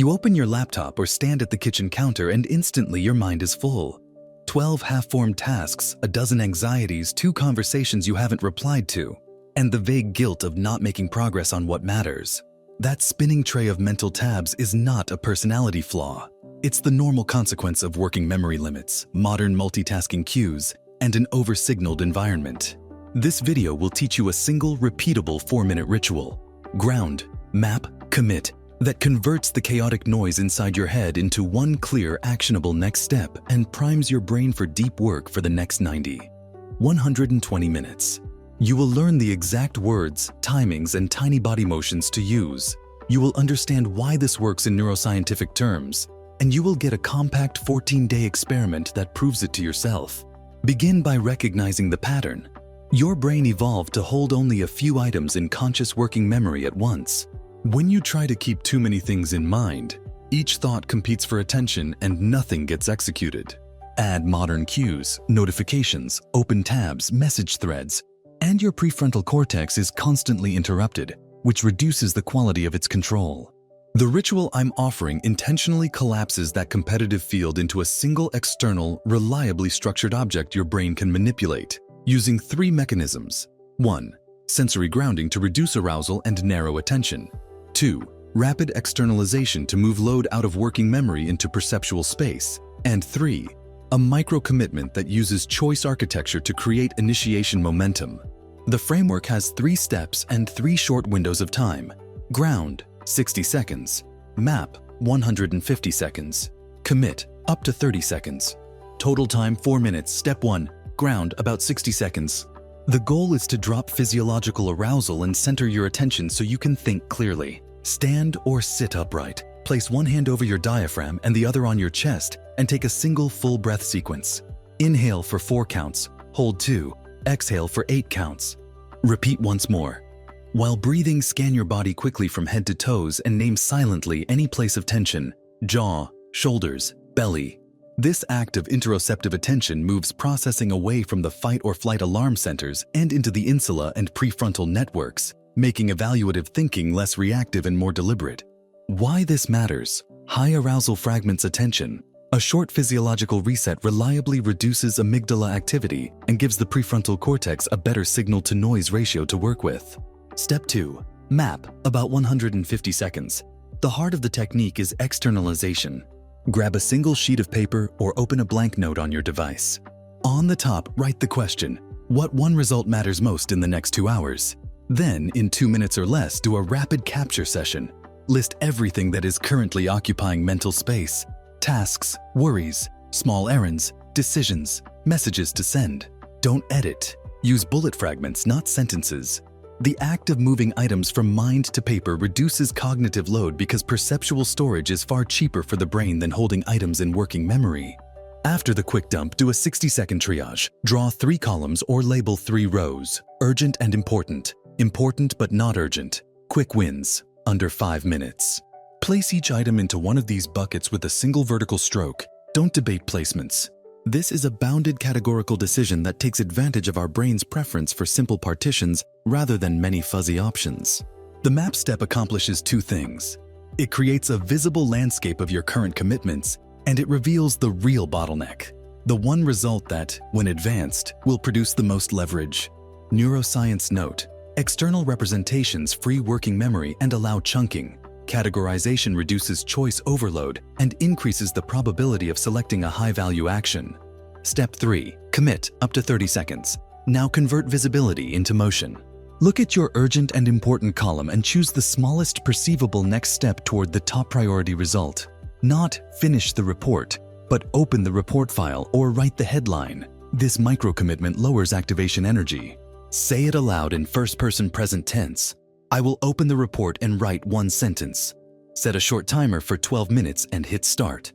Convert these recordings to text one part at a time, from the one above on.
You open your laptop or stand at the kitchen counter and instantly your mind is full. 12 half-formed tasks, a dozen anxieties, 2 conversations you haven't replied to, and the vague guilt of not making progress on what matters. That spinning tray of mental tabs is not a personality flaw. It's the normal consequence of working memory limits, modern multitasking cues, and an over-signaled environment. This video will teach you a single, repeatable 4-minute ritual: ground, map, commit, that converts the chaotic noise inside your head into one clear, actionable next step and primes your brain for deep work for the next 120 minutes. You will learn the exact words, timings, and tiny body motions to use. You will understand why this works in neuroscientific terms, and you will get a compact 14-day experiment that proves it to yourself. Begin by recognizing the pattern. Your brain evolved to hold only a few items in conscious working memory at once. When you try to keep too many things in mind, each thought competes for attention and nothing gets executed. Add modern cues, notifications, open tabs, message threads, and your prefrontal cortex is constantly interrupted, which reduces the quality of its control. The ritual I'm offering intentionally collapses that competitive field into a single external, reliably structured object your brain can manipulate, using 3 mechanisms. 1. Sensory grounding to reduce arousal and narrow attention. 2. Rapid externalization to move load out of working memory into perceptual space. And 3. A micro-commitment that uses choice architecture to create initiation momentum. The framework has 3 steps and 3 short windows of time. Ground, 60 seconds. Map, 150 seconds. Commit, up to 30 seconds. Total time 4 minutes. Step 1. Ground, about 60 seconds. The goal is to drop physiological arousal and center your attention so you can think clearly. Stand or sit upright. Place one hand over your diaphragm and the other on your chest and take a single full breath sequence. Inhale for 4 counts, hold 2, exhale for 8 counts. Repeat once more. While breathing, scan your body quickly from head to toes and name silently any place of tension: jaw, shoulders, belly. This act of interoceptive attention moves processing away from the fight or flight alarm centers and into the insula and prefrontal networks, making evaluative thinking less reactive and more deliberate. Why this matters? High arousal fragments attention. A short physiological reset reliably reduces amygdala activity and gives the prefrontal cortex a better signal-to-noise ratio to work with. Step 2. Map, about 150 seconds. The heart of the technique is externalization. Grab a single sheet of paper or open a blank note on your device. On the top, write the question: what one result matters most in the next 2 hours? Then, in 2 minutes or less, do a rapid capture session. List everything that is currently occupying mental space: tasks, worries, small errands, decisions, messages to send. Don't edit. Use bullet fragments, not sentences. The act of moving items from mind to paper reduces cognitive load because perceptual storage is far cheaper for the brain than holding items in working memory. After the quick dump, do a 60-second triage. Draw 3 columns or label 3 rows: urgent and important, important but not urgent, quick wins, under 5 minutes. Place each item into one of these buckets with a single vertical stroke. Don't debate placements. This is a bounded categorical decision that takes advantage of our brain's preference for simple partitions rather than many fuzzy options. The map step accomplishes 2 things. It creates a visible landscape of your current commitments, and it reveals the real bottleneck, the one result that, when advanced, will produce the most leverage. Neuroscience note: external representations free working memory and allow chunking. Categorization reduces choice overload and increases the probability of selecting a high-value action. Step 3. Commit, up to 30 seconds. Now convert visibility into motion. Look at your urgent and important column and choose the smallest perceivable next step toward the top priority result. Not finish the report, but open the report file or write the headline. This micro-commitment lowers activation energy. Say it aloud in first-person present tense. I will open the report and write 1 sentence. Set a short timer for 12 minutes and hit start.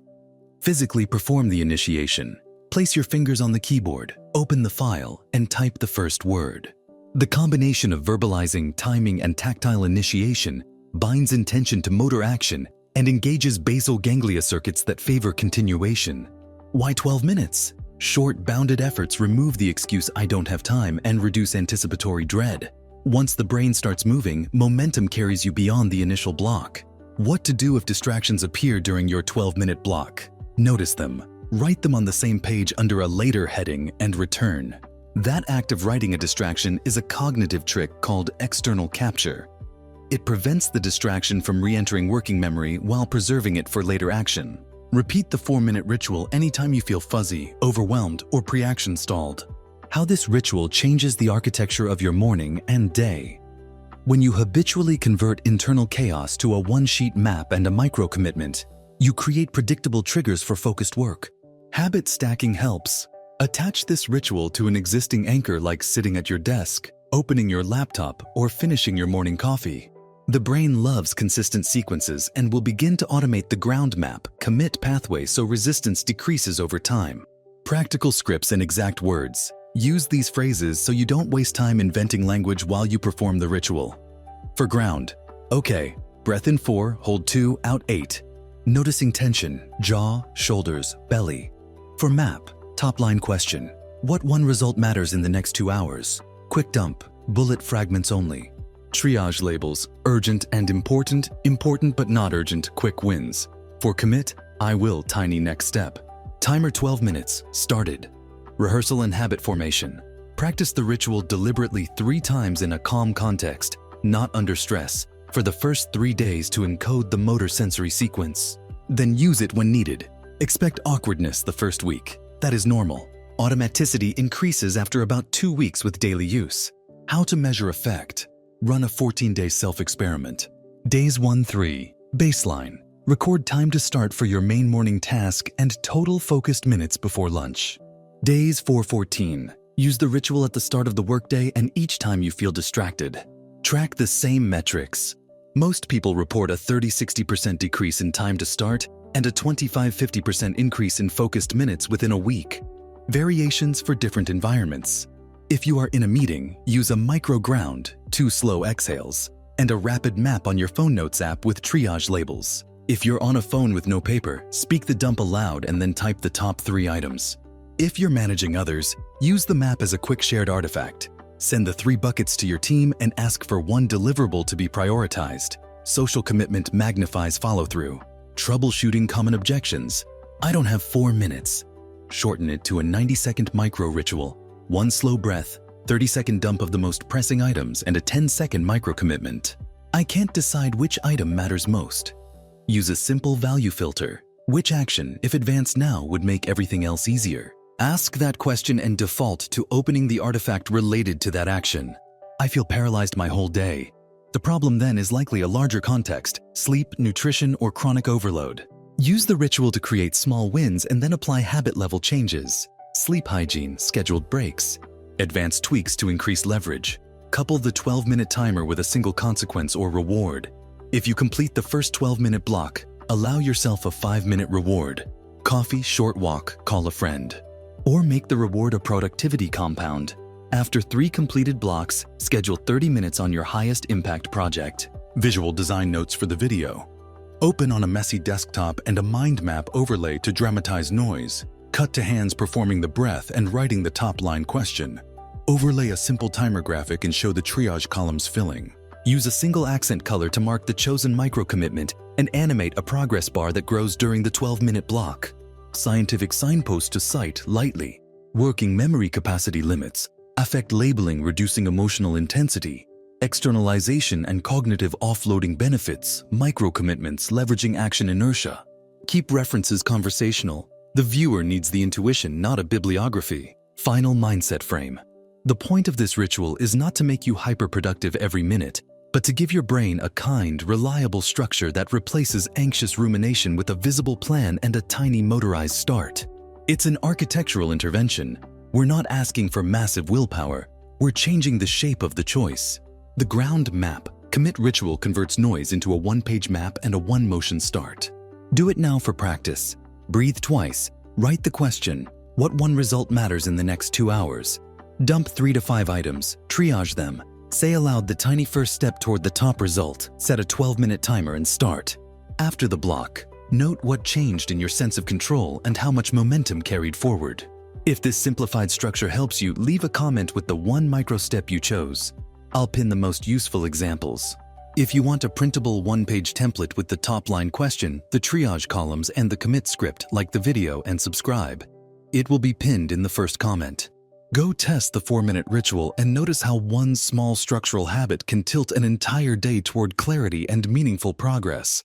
Physically perform the initiation. Place your fingers on the keyboard, open the file, and type the first word. The combination of verbalizing, timing, and tactile initiation binds intention to motor action and engages basal ganglia circuits that favor continuation. Why 12 minutes? Short, bounded efforts remove the excuse "I don't have time" and reduce anticipatory dread. Once the brain starts moving, momentum carries you beyond the initial block. What to do if distractions appear during your 12-minute block. Notice them, write them on the same page under a later heading, and return. That act of writing a distraction is a cognitive trick called external capture. It prevents the distraction from re-entering working memory while preserving it for later action. Repeat the 4-minute ritual anytime you feel fuzzy, overwhelmed, or pre-action stalled. How this ritual changes the architecture of your morning and day. When you habitually convert internal chaos to a one-sheet map and a micro-commitment, you create predictable triggers for focused work. Habit stacking helps. Attach this ritual to an existing anchor like sitting at your desk, opening your laptop, or finishing your morning coffee. The brain loves consistent sequences and will begin to automate the ground map, commit pathway so resistance decreases over time. Practical scripts and exact words. Use these phrases so you don't waste time inventing language while you perform the ritual. For ground, okay, breath in 4, hold 2, out 8. Noticing tension, jaw, shoulders, belly. For map, top line question, what one result matters in the next 2 hours? Quick dump, bullet fragments only. Triage labels, urgent and important, important but not urgent, quick wins. For commit, I will, tiny next step. Timer 12 minutes, started. Rehearsal and habit formation. Practice the ritual deliberately 3 times in a calm context, not under stress, for the first 3 days to encode the motor sensory sequence. Then use it when needed. Expect awkwardness the first week. That is normal. Automaticity increases after about 2 weeks with daily use. How to measure effect. Run a 14-day self-experiment. Days 1-3, baseline. Record time to start for your main morning task and total focused minutes before lunch. Days 4-14, use the ritual at the start of the workday and each time you feel distracted. Track the same metrics. Most people report a 30-60% decrease in time to start and a 25-50% increase in focused minutes within a week. Variations for different environments. If you are in a meeting, use a micro ground, 2 slow exhales, and a rapid map on your phone notes app with triage labels. If you're on a phone with no paper, speak the dump aloud and then type the top 3 items. If you're managing others, use the map as a quick shared artifact. Send the 3 buckets to your team and ask for 1 deliverable to be prioritized. Social commitment magnifies follow-through. Troubleshooting common objections. I don't have 4 minutes. Shorten it to a 90-second micro ritual. 1 slow breath, 30-second dump of the most pressing items, and a 10-second micro commitment. I can't decide which item matters most. Use a simple value filter. Which action, if advanced now, would make everything else easier? Ask that question and default to opening the artifact related to that action. I feel paralyzed my whole day. The problem then is likely a larger context: sleep, nutrition, or chronic overload. Use the ritual to create small wins and then apply habit-level changes. Sleep hygiene, scheduled breaks. Advanced tweaks to increase leverage. Couple the 12-minute timer with a single consequence or reward. If you complete the first 12-minute block, allow yourself a 5-minute reward. Coffee, short walk, call a friend. Or make the reward a productivity compound. After 3 completed blocks, schedule 30 minutes on your highest impact project. Visual design notes for the video. Open on a messy desktop and a mind map overlay to dramatize noise. Cut to hands performing the breath and writing the top line question. Overlay a simple timer graphic and show the triage columns filling. Use a single accent color to mark the chosen micro-commitment and animate a progress bar that grows during the 12-minute block. Scientific signpost to cite lightly. Working memory capacity limits. Affect labeling reducing emotional intensity. Externalization and cognitive offloading benefits. Micro-commitments leveraging action inertia. Keep references conversational. The viewer needs the intuition, not a bibliography. Final mindset frame. The point of this ritual is not to make you hyper-productive every minute, but to give your brain a kind, reliable structure that replaces anxious rumination with a visible plan and a tiny motorized start. It's an architectural intervention. We're not asking for massive willpower. We're changing the shape of the choice. The ground map, commit ritual converts noise into a 1-page map and a 1-motion start. Do it now for practice. Breathe twice. Write the question, what 1 result matters in the next 2 hours? Dump 3 to 5 items, triage them. Say aloud the tiny first step toward the top result, set a 12-minute timer and start. After the block, note what changed in your sense of control and how much momentum carried forward. If this simplified structure helps you, leave a comment with the 1 micro step you chose. I'll pin the most useful examples. If you want a printable one-page template with the top-line question, the triage columns, and the commit script like the video and subscribe, it will be pinned in the first comment. Go test the 4-minute ritual and notice how one small structural habit can tilt an entire day toward clarity and meaningful progress.